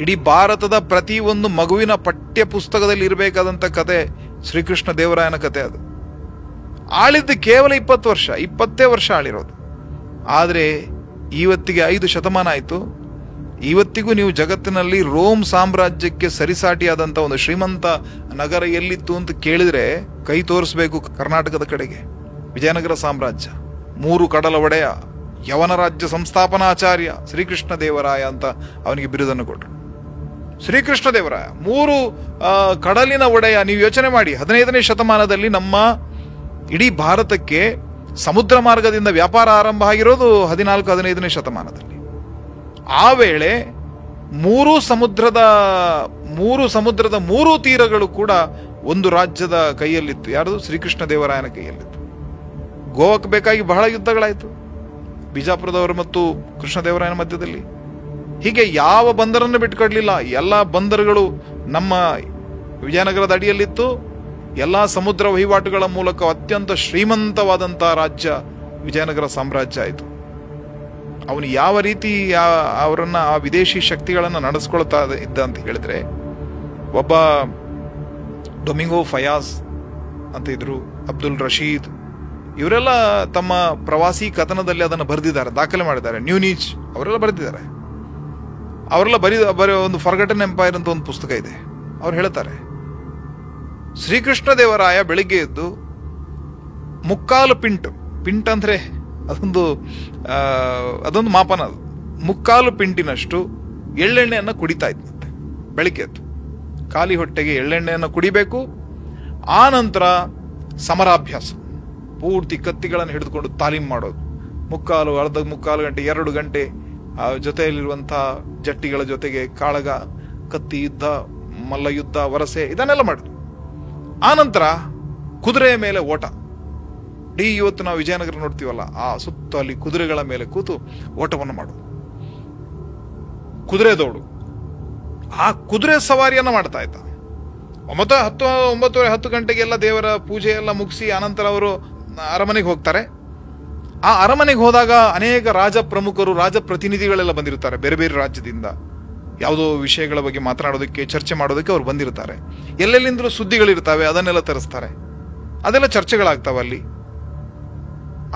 ಇಡೀ ಭಾರತದ ಪ್ರತಿ ಒಂದು ಮಗುವಿನ ಪಠ್ಯ ಪುಸ್ತಕದಲ್ಲಿ ಇರಬೇಕಾದಂತ ಕತೆ ಶ್ರೀಕೃಷ್ಣ ದೇವರಾಯನ ಕತೆ. ಅದು ಆಳಿದ್ದು ಕೇವಲ 20 ವರ್ಷ, 20 ವರ್ಷ ಆಳಿರೋದು. ಆದರೆ ಇವತ್ತಿಗೆ 5 ಶತಮಾನ ಆಯಿತು. ಇವತ್ತಿಗೂ ನೀವು ಜಗತ್ತಿನಲ್ಲಿ ರೋಮ್ ಸಾಮ್ರಾಜ್ಯಕ್ಕೆ ಸರಿಸಾಟಿಯಾದಂಥ ಒಂದು ಶ್ರೀಮಂತ ನಗರ ಎಲ್ಲಿತ್ತು ಅಂತ ಕೇಳಿದ್ರೆ ಕೈ ತೋರಿಸ್ಬೇಕು ಕರ್ನಾಟಕದ ಕಡೆಗೆ. ವಿಜಯನಗರ ಸಾಮ್ರಾಜ್ಯ, 3 ಕಡಲ ಒಡೆಯ, ಯವನ ರಾಜ್ಯ ಸಂಸ್ಥಾಪನಾಚಾರ್ಯ ಶ್ರೀಕೃಷ್ಣ ದೇವರಾಯ ಅಂತ ಅವನಿಗೆ ಬಿರುದನ್ನು ಕೊಟ್ಟರು. ಶ್ರೀಕೃಷ್ಣ ದೇವರಾಯ 3 ಕಡಲಿನ ಒಡೆಯ. ನೀವು ಯೋಚನೆ ಮಾಡಿ, 15ನೇ ಶತಮಾನದಲ್ಲಿ ನಮ್ಮ ಇಡೀ ಭಾರತಕ್ಕೆ ಸಮುದ್ರ ಮಾರ್ಗದಿಂದ ವ್ಯಾಪಾರ ಆರಂಭ ಆಗಿರೋದು 14-15ನೇ ಶತಮಾನದಲ್ಲಿ. ಆ ವೇಳೆ 3 ಸಮುದ್ರದ 3 ತೀರಗಳು ಕೂಡ ಒಂದು ರಾಜ್ಯದ ಕೈಯಲ್ಲಿತ್ತು. ಯಾರದು? ಶ್ರೀಕೃಷ್ಣ ದೇವರಾಯನ ಕೈಯಲ್ಲಿತ್ತು. ಗೋವಾಕ್ಕೆ ಬೇಕಾಗಿ ಬಹಳ ಯುದ್ಧಗಳಾಯಿತು, ಬಿಜಾಪುರದವರು ಮತ್ತು ಕೃಷ್ಣದೇವರಾಯನ ಮಧ್ಯದಲ್ಲಿ. ಹೀಗೆ ಯಾವ ಬಂದರನ್ನು ಬಿಟ್ಟುಕೊಡ್ಲಿಲ್ಲ. ಎಲ್ಲ ಬಂದರುಗಳು ನಮ್ಮ ವಿಜಯನಗರದ ಅಡಿಯಲ್ಲಿತ್ತು. ಎಲ್ಲ ಸಮುದ್ರ ವಹಿವಾಟುಗಳ ಮೂಲಕ ಅತ್ಯಂತ ಶ್ರೀಮಂತವಾದಂತಹ ರಾಜ್ಯ ವಿಜಯನಗರ ಸಾಮ್ರಾಜ್ಯ ಆಯಿತು. ಅವನು ಯಾವ ರೀತಿ ಅವರನ್ನ ಆ ವಿದೇಶಿ ಶಕ್ತಿಗಳನ್ನು ನಡೆಸ್ಕೊಳ್ತಾ ಇದ್ದ ಅಂತ ಹೇಳಿದ್ರೆ, ಒಬ್ಬ ಡೊಮಿಂಗೋ ಫಯಾಜ್ ಅಂತ ಇದ್ರು, ಅಬ್ದುಲ್ ರಶೀದ್, ಇವರೆಲ್ಲ ತಮ್ಮ ಪ್ರವಾಸಿ ಕಥನದಲ್ಲಿ ಅದನ್ನು ಬರೆದಿದ್ದಾರೆ, ದಾಖಲೆ ಮಾಡಿದ್ದಾರೆ. ನ್ಯೂನೀಚ್ ಅವರೆಲ್ಲ ಬರೆದಿದ್ದಾರೆ. ಅವರೆಲ್ಲ ಬರೀ ಒಂದು ಫರ್ಗಟನ್ ಎಂಪೈರ್ ಅಂತ ಒಂದು ಪುಸ್ತಕ ಇದೆ. ಅವ್ರು ಹೇಳ್ತಾರೆ, ಶ್ರೀಕೃಷ್ಣ ದೇವರಾಯ ಬೆಳಿಗ್ಗೆ ಎದ್ದು 3/4 ಪಿಂಟ್ ಅಂದ್ರೆ ಅದೊಂದು ಮಾಪನ. ಅದು 3/4 ಪಿಂಟಿನಷ್ಟು ಎಳ್ಳೆಣ್ಣೆಯನ್ನು ಕುಡಿತಾ ಇದ್ದಂತೆ ಬೆಳಿಗ್ಗೆ ಎದ್ದು. ಖಾಲಿ ಹೊಟ್ಟೆಗೆ ಎಳ್ಳೆಣ್ಣೆಯನ್ನು ಕುಡಿಬೇಕು. ಆ ನಂತರ ಸಮರಾಭ್ಯಾಸ, ಪೂರ್ತಿ ಕತ್ತಿಗಳನ್ನು ಹಿಡಿದುಕೊಂಡು ತಾಲೀಮ್ ಮಾಡೋದು. 3/4 ಗಂಟೆ 2 ಗಂಟೆ ಆ ಜೊತೆಯಲ್ಲಿರುವಂತಹ ಜಟ್ಟಿಗಳ ಜೊತೆಗೆ ಕಾಳಗ, ಕತ್ತಿ ಯುದ್ಧ, ಮಲ್ಲ ಯುದ್ಧ, ವರಸೆ, ಇದನ್ನೆಲ್ಲ ಮಾಡುದು. ಆನಂತರ ಕುದುರೆಯ ಮೇಲೆ ಓಟ. ಇವತ್ತು ನಾವು ವಿಜಯನಗರ ನೋಡ್ತೀವಲ್ಲ, ಆ ಸುತ್ತ ಅಲ್ಲಿ ಕುದುರೆಗಳ ಮೇಲೆ ಕೂತು ಓಟವನ್ನು ಮಾಡೋದು, ಕುದುರೆ ದೌಡು. ಆ ಕುದುರೆ ಸವಾರಿಯನ್ನ ಮಾಡ್ತಾ ಇದ್ದ. 9:10 ಗಂಟೆಗೆಲ್ಲ ದೇವರ ಪೂಜೆ ಎಲ್ಲ ಮುಗಿಸಿ ಆನಂತರ ಅವರು ಅರಮನೆಗೆ ಹೋಗ್ತಾರೆ. ಆ ಅರಮನೆಗೆ ಹೋದಾಗ ಅನೇಕ ರಾಜ ಪ್ರಮುಖರು, ರಾಜ ಪ್ರತಿನಿಧಿಗಳೆಲ್ಲ ಬಂದಿರ್ತಾರೆ ಬೇರೆ ಬೇರೆ ರಾಜ್ಯದಿಂದ. ಯಾವುದೋ ವಿಷಯಗಳ ಬಗ್ಗೆ ಮಾತನಾಡೋದಕ್ಕೆ, ಚರ್ಚೆ ಮಾಡೋದಕ್ಕೆ ಅವ್ರು ಬಂದಿರ್ತಾರೆ. ಎಲ್ಲೆಲ್ಲಿಂದಲೂ ಸುದ್ದಿಗಳಿರ್ತವೆ, ಅದನ್ನೆಲ್ಲ ತರಿಸ್ತಾರೆ, ಅದೆಲ್ಲ ಚರ್ಚೆಗಳಾಗ್ತವೆ ಅಲ್ಲಿ.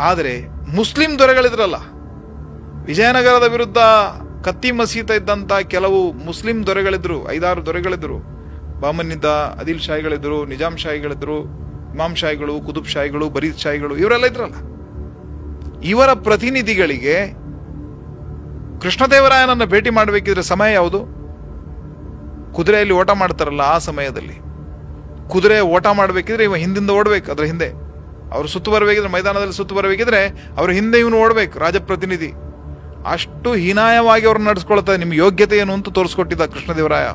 ಆದರೆ ಮುಸ್ಲಿಂ ದೊರೆಗಳಿದ್ರಲ್ಲ, ವಿಜಯನಗರದ ವಿರುದ್ಧ ಕತ್ತಿ ಮಸೀತ ಇದ್ದಂಥ ಕೆಲವು ಮುಸ್ಲಿಂ ದೊರೆಗಳಿದ್ರು, 5-6 ದೊರೆಗಳಿದ್ರು. ಬಾಮನ್ನಿದ್ದ, ಆದಿಲ್ ಶಾಹಿಗಳಿದ್ರು, ನಿಜಾಂ ಶಾಹಿಗಳಿದ್ರು, ಇಮಾಮ್ ಶಾಹಿಗಳು, ಕುತುಬ್ ಶಾಹಿಗಳು, ಬರೀದ್ ಶಾಹಿಗಳು, ಇವರೆಲ್ಲ ಇದ್ರಲ್ಲ. ಇವರ ಪ್ರತಿನಿಧಿಗಳಿಗೆ ಕೃಷ್ಣದೇವರಾಯನನ್ನು ಭೇಟಿ ಮಾಡಬೇಕಿದ್ರೆ ಸಮಯ ಯಾವುದು? ಕುದುರೆಯಲ್ಲಿ ಓಟ ಮಾಡ್ತಾರಲ್ಲ ಆ ಸಮಯದಲ್ಲಿ. ಕುದುರೆ ಓಟ ಮಾಡಬೇಕಿದ್ರೆ ಇವ ಹಿಂದಿಂದ ಓಡಬೇಕು, ಅದರ ಹಿಂದೆ. ಅವರು ಸುತ್ತು ಬರಬೇಕಿದ್ರೆ, ಮೈದಾನದಲ್ಲಿ ಸುತ್ತು ಬರಬೇಕಿದ್ರೆ ಅವ್ರ ಹಿಂದೆ ಇವನು ಓಡಬೇಕು, ರಾಜಪ್ರತಿನಿಧಿ. ಅಷ್ಟು ಹೀನಾಯವಾಗಿ ಅವ್ರನ್ನ ನಡೆಸ್ಕೊಳ್ತಾರೆ. ನಿಮ್ಮ ಯೋಗ್ಯತೆ ಏನು ಅಂತ ತೋರಿಸ್ಕೊಟ್ಟಿದ್ದ ಕೃಷ್ಣದೇವರಾಯ.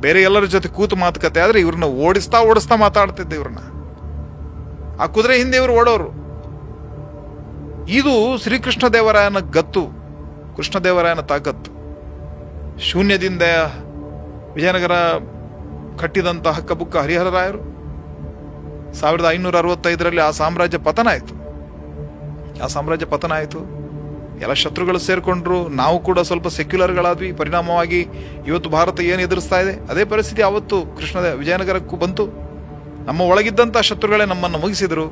ಬೇರೆ ಎಲ್ಲರ ಜೊತೆ ಕೂತು ಮಾತುಕತೆ ಆದ್ರೆ ಇವ್ರನ್ನ ಓಡಿಸ್ತಾ ಮಾತಾಡ್ತಿದ್ದೆ ಇವ್ರನ್ನ. ಆ ಕುದುರೆ ಹಿಂದೆ ಇವರು ಓಡೋರು. ಇದು ಶ್ರೀಕೃಷ್ಣ ದೇವರಾಯನ ಗತ್ತು, ಕೃಷ್ಣದೇವರಾಯನ ತಾಕತ್ತು. ಶೂನ್ಯದಿಂದ ವಿಜಯನಗರ ಕಟ್ಟಿದಂಥ ಹಕ್ಕಬುಕ್ಕ ಹರಿಹರರಾಯರು 1565ರಲ್ಲಿ ಆ ಸಾಮ್ರಾಜ್ಯ ಪತನ ಆಯಿತು. ಎಲ್ಲ ಶತ್ರುಗಳು ಸೇರ್ಕೊಂಡ್ರು. ನಾವು ಕೂಡ ಸ್ವಲ್ಪ ಸೆಕ್ಯುಲರ್ಗಳಾದ್ವಿ. ಪರಿಣಾಮವಾಗಿ ಇವತ್ತು ಭಾರತ ಏನು ಎದುರಿಸ್ತಾ ಇದೆ ಅದೇ ಪರಿಸ್ಥಿತಿ ಅವತ್ತು ವಿಜಯನಗರಕ್ಕೂ ಬಂತು. ನಮ್ಮ ಒಳಗಿದ್ದಂಥ ಶತ್ರುಗಳೇ ನಮ್ಮನ್ನು ಮುಗಿಸಿದರು.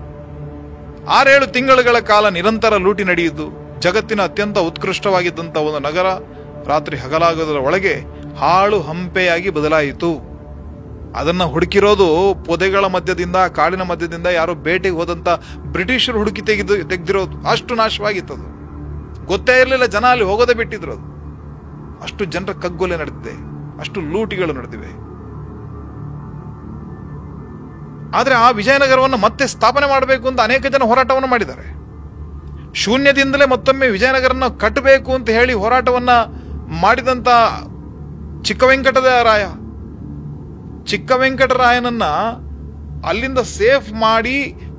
6-7 ತಿಂಗಳುಗಳ ಕಾಲ ನಿರಂತರ ಲೂಟಿ ನಡೆಯಿದ್ದು. ಜಗತ್ತಿನ ಅತ್ಯಂತ ಉತ್ಕೃಷ್ಟವಾಗಿದ್ದಂಥ ಒಂದು ನಗರ ರಾತ್ರಿ ಹಗಲಾಗೋದರ ಒಳಗೆ ಹಾಳು ಹಂಪೆಯಾಗಿ ಬದಲಾಯಿತು. ಅದನ್ನ ಹುಡುಕಿರೋದು ಪೊದೆಗಳ ಮಧ್ಯದಿಂದ, ಕಾಡಿನ ಮಧ್ಯದಿಂದ ಯಾರೋ ಬೇಟೆಗೆ ಹೋದಂತ ಬ್ರಿಟಿಷರು ಹುಡುಕಿ ತೆಗೆದಿರೋದು. ಅಷ್ಟು ನಾಶವಾಗಿತ್ತದು. ಗೊತ್ತೇ ಇರಲಿಲ್ಲ, ಜನ ಅಲ್ಲಿ ಹೋಗೋದೇ ಬಿಟ್ಟಿದ್ರು. ಅದು ಅಷ್ಟು ಜನರ ಕಗ್ಗೊಲೆ ನಡೆದಿದೆ, ಅಷ್ಟು ಲೂಟಿಗಳು ನಡೆದಿವೆ. ಆದ್ರೆ ಆ ವಿಜಯನಗರವನ್ನು ಮತ್ತೆ ಸ್ಥಾಪನೆ ಮಾಡಬೇಕು ಅಂತ ಅನೇಕ ಜನ ಹೋರಾಟವನ್ನು ಮಾಡಿದ್ದಾರೆ. ಶೂನ್ಯದಿಂದಲೇ ಮತ್ತೊಮ್ಮೆ ವಿಜಯನಗರನ ಕಟ್ಟಬೇಕು ಅಂತ ಹೇಳಿ ಹೋರಾಟವನ್ನ ಮಾಡಿದಂತ ಚಿಕ್ಕ ವೆಂಕಟರಾಯನನ್ನ ಅಲ್ಲಿಂದ ಸೇಫ್ ಮಾಡಿ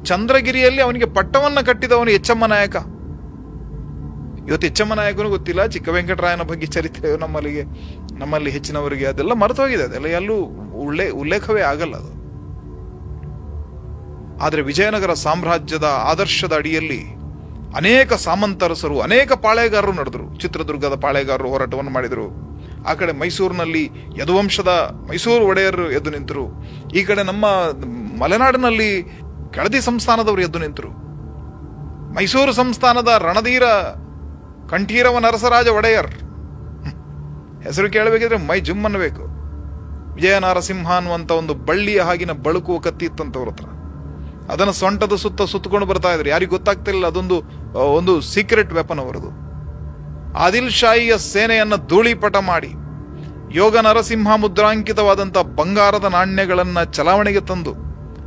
ಚಂದ್ರಗಿರಿಯಲ್ಲಿ ಅವನಿಗೆ ಪಟ್ಟವನ್ನ ಕಟ್ಟಿದವನು ಎಚ್ಚಮ್ಮ ನಾಯಕ. ಇವತ್ತು ಎಚ್ಚಮ್ಮ ನಾಯಕನು ಗೊತ್ತಿಲ್ಲ, ಚಿಕ್ಕ ವೆಂಕಟರಾಯನ ಬಗ್ಗೆ ಚರಿತ್ರೆ ನಮ್ಮಲ್ಲಿ ಹೆಚ್ಚಿನವರಿಗೆ ಅದೆಲ್ಲ ಮರೆತೋಗಿದೆ. ಅದೆಲ್ಲ ಎಲ್ಲೂ ಉಲ್ಲೇಖವೇ ಆಗಲ್ಲ ಅದು. ಆದರೆ ವಿಜಯನಗರ ಸಾಮ್ರಾಜ್ಯದ ಆದರ್ಶದ ಅಡಿಯಲ್ಲಿ ಅನೇಕ ಸಾಮಂತರಸರು, ಅನೇಕ ಪಾಳೆಗಾರರು ನಡೆದರು. ಚಿತ್ರದುರ್ಗದ ಪಾಳೆಗಾರರು ಹೋರಾಟವನ್ನು ಮಾಡಿದರು. ಆ ಕಡೆ ಮೈಸೂರಿನಲ್ಲಿ ಯದುವಂಶದ ಮೈಸೂರು ಒಡೆಯರು ಎದ್ದು ನಿಂತರು. ಈ ಕಡೆ ನಮ್ಮ ಮಲೆನಾಡಿನಲ್ಲಿ ಕೆಳದಿ ಸಂಸ್ಥಾನದವರು ಎದ್ದು ನಿಂತರು. ಮೈಸೂರು ಸಂಸ್ಥಾನದ ರಣಧೀರ ಕಂಠೀರವ ನರಸರಾಜ ಒಡೆಯರ್ ಹೆಸರು ಕೇಳಬೇಕಿದ್ರೆ ಮೈ ಜುಮ್ ಅನ್ನಬೇಕು. ವಿಜಯ ನರಸಿಂಹ ಅನ್ನುವಂಥ ಒಂದು ಬಳ್ಳಿಯ ಹಾಗಿನ ಬಳುಕುವ ಕತ್ತಿ ಇತ್ತಂತವ್ರ ಹತ್ರ. ಅದನ್ನು ಸೊಂಟದ ಸುತ್ತಕೊಂಡು ಬರ್ತಾ ಇದ್ರು. ಯಾರಿಗೂ ಗೊತ್ತಾಗ್ತಿರಲಿಲ್ಲ, ಒಂದು ಸೀಕ್ರೆಟ್ ವೆಪನ್ ಅವರದು. ಆದಿಲ್ ಶಾಹಿಯ ಸೇನೆಯನ್ನ ಧೂಳಿಪಟ ಮಾಡಿ ಯೋಗ ನರಸಿಂಹ ಮುದ್ರಾಂಕಿತವಾದಂಥ ಬಂಗಾರದ ನಾಣ್ಯಗಳನ್ನ ಚಲಾವಣೆಗೆ ತಂದು,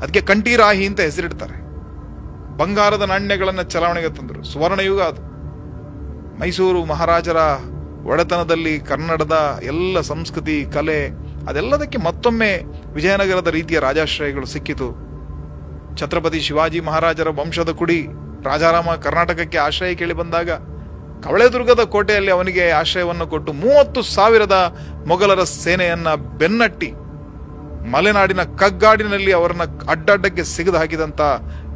ಅದಕ್ಕೆ ಕಂಠೀರಾಹಿ ಅಂತ ಹೆಸರಿಡ್ತಾರೆ. ಬಂಗಾರದ ನಾಣ್ಯಗಳನ್ನ ಚಲಾವಣೆಗೆ ತಂದರು. ಸುವರ್ಣಯುಗ ಅದು. ಮೈಸೂರು ಮಹಾರಾಜರ ಒಡೆತನದಲ್ಲಿ ಕನ್ನಡದ ಎಲ್ಲ ಸಂಸ್ಕೃತಿ, ಕಲೆ ಅದೆಲ್ಲದಕ್ಕೆ ಮತ್ತೊಮ್ಮೆ ವಿಜಯನಗರದ ರೀತಿಯ ರಾಜಾಶ್ರಯಗಳು ಸಿಕ್ಕಿತು. ಛತ್ರಪತಿ ಶಿವಾಜಿ ಮಹಾರಾಜರ ವಂಶದ ಕುಡಿ ರಾಜಾರಾಮ ಕರ್ನಾಟಕಕ್ಕೆ ಆಶ್ರಯ ಕೇಳಿ ಬಂದಾಗ ಕವಳೆದುರ್ಗದ ಕೋಟೆಯಲ್ಲಿ ಅವನಿಗೆ ಆಶ್ರಯವನ್ನು ಕೊಟ್ಟು 30,000 ಮೊಘಲರ ಸೇನೆಯನ್ನ ಬೆನ್ನಟ್ಟಿ ಮಲೆನಾಡಿನ ಕಗ್ಗಾಡಿನಲ್ಲಿ ಅವರನ್ನ ಅಡ್ಡಡ್ಡಕ್ಕೆ ಸಿಗದು ಹಾಕಿದಂತ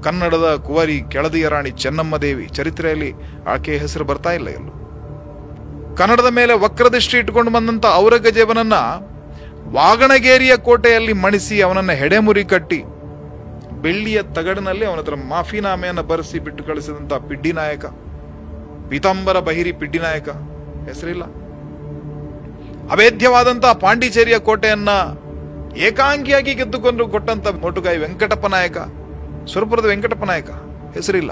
ಕನ್ನಡದ ಕುವರಿ ಕೆಳದಿಯ ರಾಣಿ ಚೆನ್ನಮ್ಮ ದೇವಿ ಚರಿತ್ರೆಯಲ್ಲಿ ಆಕೆಯ ಹೆಸರು ಬರ್ತಾ ಇಲ್ಲ ಎಲ್ಲೂ. ಕನ್ನಡದ ಮೇಲೆ ವಕ್ರದೃಷ್ಟಿ ಇಟ್ಟುಕೊಂಡು ಬಂದಂತ ಔರಂಗಜೇಬನನ್ನ ವಾಗಣಗೇರಿಯ ಕೋಟೆಯಲ್ಲಿ ಮಣಿಸಿ ಅವನನ್ನ ಹೆಡೆಮುರಿ ಕಟ್ಟಿ ಬೆಳ್ಳಿಯ ತಗಡಿನಲ್ಲಿ ಅವನ ಹತ್ರ ಮಾಫಿನಾಮೆಯನ್ನು ಬರೆಸಿ ಬಿಟ್ಟು ಕಳಿಸಿದಂತ ಪಿಡ್ಡಿ ನಾಯಕ, ಪೀತಾಂಬರ ಬಹಿರಿ ಪಿಡ್ಡಿ ನಾಯಕ, ಹೆಸರಿಲ್ಲ. ಅಭೇದ್ಯವಾದಂತಹ ಪಾಂಡಿಚೇರಿಯ ಕೋಟೆಯನ್ನ ಏಕಾಂಗಿಯಾಗಿ ಗೆದ್ದುಕೊಂಡು ಕೊಟ್ಟಂತ ಮೋಟುಗಾಯಿ ವೆಂಕಟಪ್ಪ ನಾಯಕ, ಸುರಪುರದ ವೆಂಕಟಪ್ಪ ನಾಯಕ, ಹೆಸರಿಲ್ಲ.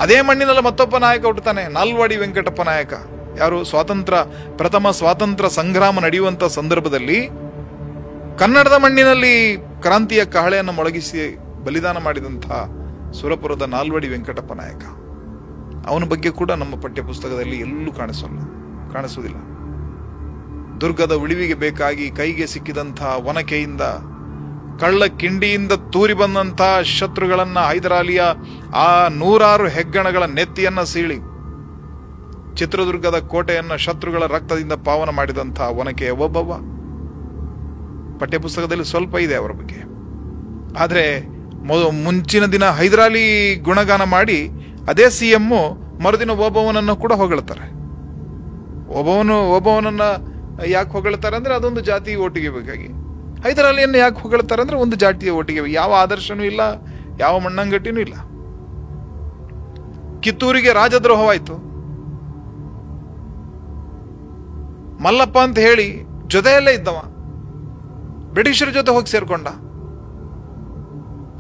ಅದೇ ಮಣ್ಣಿನಲ್ಲಿ ಮತ್ತೊಬ್ಬ ನಾಯಕ ಹುಟ್ಟುತ್ತಾನೆ, ನಾಲ್ವಡಿ ವೆಂಕಟಪ್ಪ ನಾಯಕ. ಯಾರು? ಪ್ರಥಮ ಸ್ವಾತಂತ್ರ್ಯ ಸಂಗ್ರಾಮ ನಡೆಯುವಂತ ಸಂದರ್ಭದಲ್ಲಿ ಕನ್ನಡದ ಮಣ್ಣಿನಲ್ಲಿ ಕ್ರಾಂತಿಯ ಕಹಳೆಯನ್ನು ಮೊಳಗಿಸಿ ಬಲಿದಾನ ಮಾಡಿದಂತಹ ಸುರಪುರದ ನಾಲ್ವಡಿ ವೆಂಕಟಪ್ಪ ನಾಯಕ. ಅವನ ಬಗ್ಗೆ ಕೂಡ ನಮ್ಮ ಪಠ್ಯ ಪುಸ್ತಕದಲ್ಲಿ ಎಲ್ಲೂ ಕಾಣಿಸುವುದಿಲ್ಲ. ದುರ್ಗದ ಉಳಿವಿಗೆ ಬೇಕಾಗಿ ಕೈಗೆ ಸಿಕ್ಕಿದಂತಹ ಒನಕೆಯಿಂದ, ಕಳ್ಳ ಕಿಂಡಿಯಿಂದ ತೂರಿ ಬಂದಂತಹ ಶತ್ರುಗಳನ್ನ, ಹೈದರಾಲಿಯ ಆ 100 ಹೆಗ್ಗಣಗಳ ನೆತ್ತಿಯನ್ನ ಸೀಳಿ ಚಿತ್ರದುರ್ಗದ ಕೋಟೆಯನ್ನ ಶತ್ರುಗಳ ರಕ್ತದಿಂದ ಪಾವನ ಮಾಡಿದಂತಹ ಒನಕೆಯ ಒಬ್ಬವ. ಪಠ್ಯಪುಸ್ತಕದಲ್ಲಿ ಸ್ವಲ್ಪ ಇದೆ ಅವರ ಬಗ್ಗೆ. ಆದರೆ ಮುಂಚಿನ ದಿನ ಹೈದರಾಲಿ ಗುಣಗಾನ ಮಾಡಿ ಅದೇ CM ಮರುದಿನ ಓಬವ್ವನನ್ನು ಕೂಡ ಹೊಗಳ್ತಾರೆ. ಒಬ್ಬವನನ್ನ ಯಾಕೆ ಹೊಗಳ್ತಾರೆ ಅಂದ್ರೆ ಅದೊಂದು ಜಾತಿ ಓಟಿಗೆ ಬೇಕಾಗಿ, ಹೈದರಾಲಿಯನ್ನು ಯಾಕೆ ಹೊಗಳ್ತಾರೆ ಅಂದ್ರೆ ಒಂದು ಜಾತಿಯ ಓಟಿಗೆ. ಯಾವ ಆದರ್ಶನೂ ಇಲ್ಲ, ಯಾವ ಮಣ್ಣಂಗಟ್ಟಿನೂ ಇಲ್ಲ. ಕಿತ್ತೂರಿಗೆ ರಾಜದ್ರೋಹವಾಯ್ತು. ಮಲ್ಲಪ್ಪ ಅಂತ ಹೇಳಿ ಜೊತೆಯಲ್ಲೇ ಇದ್ದವ ಬ್ರಿಟಿಷರ ಜೊತೆ ಹೋಗಿ ಸೇರ್ಕೊಂಡ.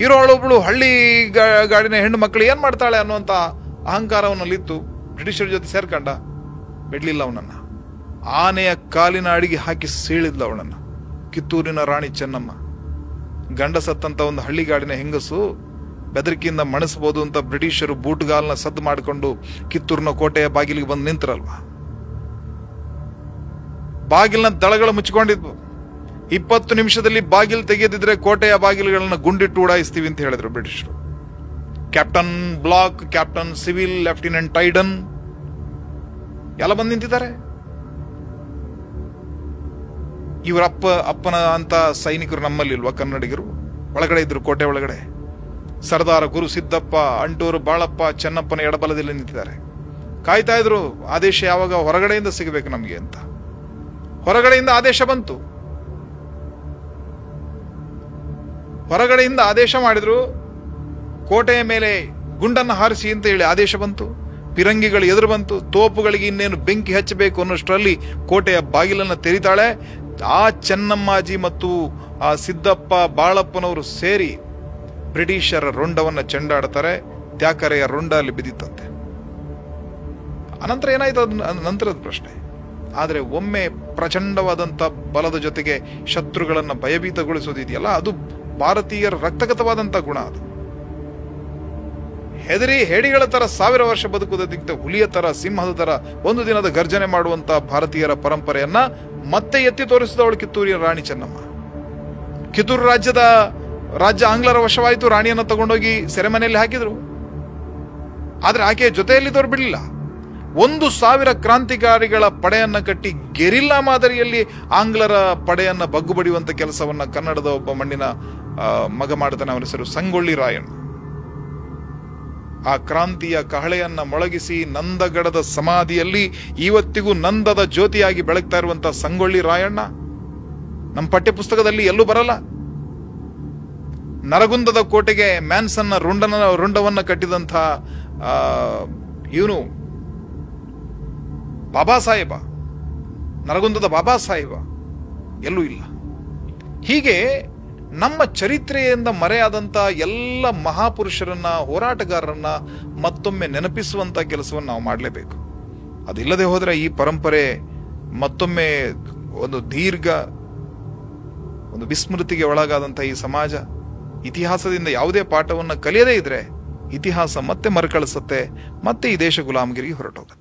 ಇರೋಳೊಬ್ಳು ಹಳ್ಳಿ ಗಾಡಿನ ಹೆಣ್ಣು ಮಕ್ಕಳು ಏನ್ ಮಾಡ್ತಾಳೆ ಅನ್ನುವಂತ ಅಹಂಕಾರವನ್ನಲ್ಲಿತ್ತು, ಬ್ರಿಟಿಷರ ಜೊತೆ ಸೇರ್ಕೊಂಡ. ಬಿಡ್ಲಿಲ್ಲ ಅವನನ್ನ. ಆನೆಯ ಕಾಲಿನ ಅಡಿಗೆ ಹಾಕಿ ಸೀಳಿದ್ಲ ಅವಳನ್ನ ಕಿತ್ತೂರಿನ ರಾಣಿ ಚೆನ್ನಮ್ಮ. ಗಂಡ ಸತ್ತಂತ ಒಂದು ಹಳ್ಳಿಗಾಡಿನ ಹೆಂಗಸು ಬೆದರಿಕೆಯಿಂದ ಮಣಿಸಬಹುದು ಅಂತ ಬ್ರಿಟಿಷರು ಬೂಟ್ಗಾಲ್ನ ಸದ್ದು ಮಾಡಿಕೊಂಡು ಕಿತ್ತೂರಿನ ಕೋಟೆಯ ಬಾಗಿಲಿಗೆ ಬಂದು ನಿಂತರಲ್ವಾ. ಬಾಗಿಲಿನ ದಳಗಳು ಮುಚ್ಚಿಕೊಂಡಿದ್ವು. 20 ನಿಮಿಷದಲ್ಲಿ ಬಾಗಿಲು ತೆಗೆದಿದ್ರೆ ಕೋಟೆಯ ಬಾಗಿಲುಗಳನ್ನ ಗುಂಡಿಟ್ಟು ಉಡಾಯಿಸ್ತೀವಿ ಅಂತ ಹೇಳಿದ್ರು ಬ್ರಿಟಿಷರು. Captain Black, captain Civil, lieutenant Tyden ಎಲ್ಲ ಬಂದು ನಿಂತಿದ್ದಾರೆ. ಇವರ ಅಪ್ಪನ ಅಂತ ಸೈನಿಕರು ನಮ್ಮಲ್ಲಿ ಇಲ್ವಾ, ಕನ್ನಡಿಗರು ಒಳಗಡೆ ಇದ್ರು. ಕೋಟೆ ಒಳಗಡೆ ಸರ್ದಾರ ಗುರು ಸಿದ್ದಪ್ಪ, ಅಂಟೂರು ಬಾಳಪ್ಪ, ಚೆನ್ನಪ್ಪನ ಎಡಬಲದಲ್ಲಿ ನಿಂತಿದ್ದಾರೆ. ಕಾಯ್ತಾ ಇದ್ರು ಆದೇಶ ಯಾವಾಗ ಹೊರಗಡೆಯಿಂದ ಸಿಗಬೇಕು ನಮ್ಗೆ ಅಂತ. ಹೊರಗಡೆಯಿಂದ ಆದೇಶ ಬಂತು. ಹೊರಗಡೆಯಿಂದ ಆದೇಶ ಮಾಡಿದ್ರು, ಕೋಟೆಯ ಮೇಲೆ ಗುಂಡನ್ನು ಹಾರಿಸಿ ಅಂತ ಹೇಳಿ ಆದೇಶ ಬಂತು. ಪಿರಂಗಿಗಳು ಎದುರು ಬಂತು. ತೋಪುಗಳಿಗೆ ಇನ್ನೇನು ಬೆಂಕಿ ಹಚ್ಚಬೇಕು ಅನ್ನೋಷ್ಟರಲ್ಲಿ ಕೋಟೆಯ ಬಾಗಿಲನ್ನು ತೆರೀತಾಳೆ. ಆ ಚೆನ್ನಮ್ಮಾಜಿ ಮತ್ತು ಆ ಸಿದ್ದಪ್ಪ ಬಾಳಪ್ಪನವರು ಸೇರಿ ಬ್ರಿಟಿಷರ ರುಂಡವನ್ನ ಚೆಂಡಾಡ್ತಾರೆ. ತ್ಯಾಕರೆಯ ರುಂಡ ಅಲ್ಲಿ ಬಿದ್ದಿತ್ತಂತೆ. ಅನಂತರ ಏನಾಯ್ತು ಅದು ನಂತರದ ಪ್ರಶ್ನೆ. ಆದರೆ ಒಮ್ಮೆ ಪ್ರಚಂಡವಾದಂಥ ಬಲದ ಜೊತೆಗೆ ಶತ್ರುಗಳನ್ನ ಭಯಭೀತಗೊಳಿಸೋದಿದೆಯಲ್ಲ, ಅದು ಭಾರತೀಯರ ರಕ್ತಗತವಾದಂಥ ಗುಣ. ಅದು ಹೆದರಿ ಹೇಡಿಗಳ ತರ 1000 ವರ್ಷ ಬದುಕುವುದಕ್ಕಿಂತ ಹುಲಿಯ ತರ, ಸಿಂಹದ ತರ ಒಂದು ದಿನದ ಗರ್ಜನೆ ಮಾಡುವಂತ ಭಾರತೀಯರ ಪರಂಪರೆಯನ್ನ ಮತ್ತೆ ಎತ್ತಿ ತೋರಿಸಿದವಳು ಕಿತ್ತೂರಿನ ರಾಣಿ ಚೆನ್ನಮ್ಮ. ಕಿತ್ತೂರು ರಾಜ್ಯ ಆಂಗ್ಲರ ವಶವಾಯಿತು. ರಾಣಿಯನ್ನ ತಗೊಂಡೋಗಿ ಸೆರೆಮನೆಯಲ್ಲಿ ಹಾಕಿದ್ರು. ಆದ್ರೆ ಆಕೆಯ ಜೊತೆಯಲ್ಲಿದ್ದವರು ಬಿಡಲಿಲ್ಲ. 1000 ಕ್ರಾಂತಿಕಾರಿಗಳ ಪಡೆಯನ್ನ ಕಟ್ಟಿ ಗೆರಿಲ್ಲಾ ಮಾದರಿಯಲ್ಲಿ ಆಂಗ್ಲರ ಪಡೆಯನ್ನ ಬಗ್ಗು ಬಡಿಯುವಂತ ಕೆಲಸವನ್ನ ಕನ್ನಡದ ಒಬ್ಬ ಮಣ್ಣಿನ ಮಗ ಮಾಡ್ತಾನೆ. ಅವನ ಹೆಸರು ಸಂಗೊಳ್ಳಿ ರಾಯಣ್ಣ. ಆ ಕ್ರಾಂತಿಯ ಕಹಳೆಯನ್ನ ಮೊಳಗಿಸಿ ನಂದಗಡದ ಸಮಾಧಿಯಲ್ಲಿ ಇವತ್ತಿಗೂ ನಂದದ ಜ್ಯೋತಿಯಾಗಿ ಬೆಳಗ್ತಾ ಇರುವಂತ ಸಂಗೊಳ್ಳಿ ರಾಯಣ್ಣ ನಮ್ಮ ಪಠ್ಯ ಪುಸ್ತಕದಲ್ಲಿ ಎಲ್ಲೂ ಬರಲ್ಲ. ನರಗುಂದದ ಕೋಟೆಗೆ ಮ್ಯಾನ್ಸನ್ನ ರುಂಡವನ್ನ ಕಟ್ಟಿದಂಥ ಇವನು ಬಾಬಾ ಸಾಹೇಬ, ನರಗುಂದದ ಬಾಬಾ ಸಾಹೇಬ ಎಲ್ಲೂ ಇಲ್ಲ. ಹೀಗೆ ನಮ್ಮ ಚರಿತ್ರೆಯಿಂದ ಮರೆಯಾದಂಥ ಎಲ್ಲ ಮಹಾಪುರುಷರನ್ನ, ಹೋರಾಟಗಾರರನ್ನ ಮತ್ತೊಮ್ಮೆ ನೆನಪಿಸುವಂತ ಕೆಲಸವನ್ನು ನಾವು ಮಾಡಲೇಬೇಕು. ಅದಿಲ್ಲದೆ ಹೋದರೆ ಈ ಪರಂಪರೆ ಮತ್ತೊಮ್ಮೆ ಒಂದು ವಿಸ್ಮೃತಿಗೆ ಒಳಗಾದಂಥ ಈ ಸಮಾಜ ಇತಿಹಾಸದಿಂದ ಯಾವುದೇ ಪಾಠವನ್ನು ಕಲಿಯದೇ ಇದ್ರೆ ಇತಿಹಾಸ ಮತ್ತೆ ಮರುಕಳಿಸುತ್ತೆ, ಮತ್ತೆ ಈ ದೇಶ ಗುಲಾಮಗಿರಿಗೆ ಹೊರಟೋಗುತ್ತೆ.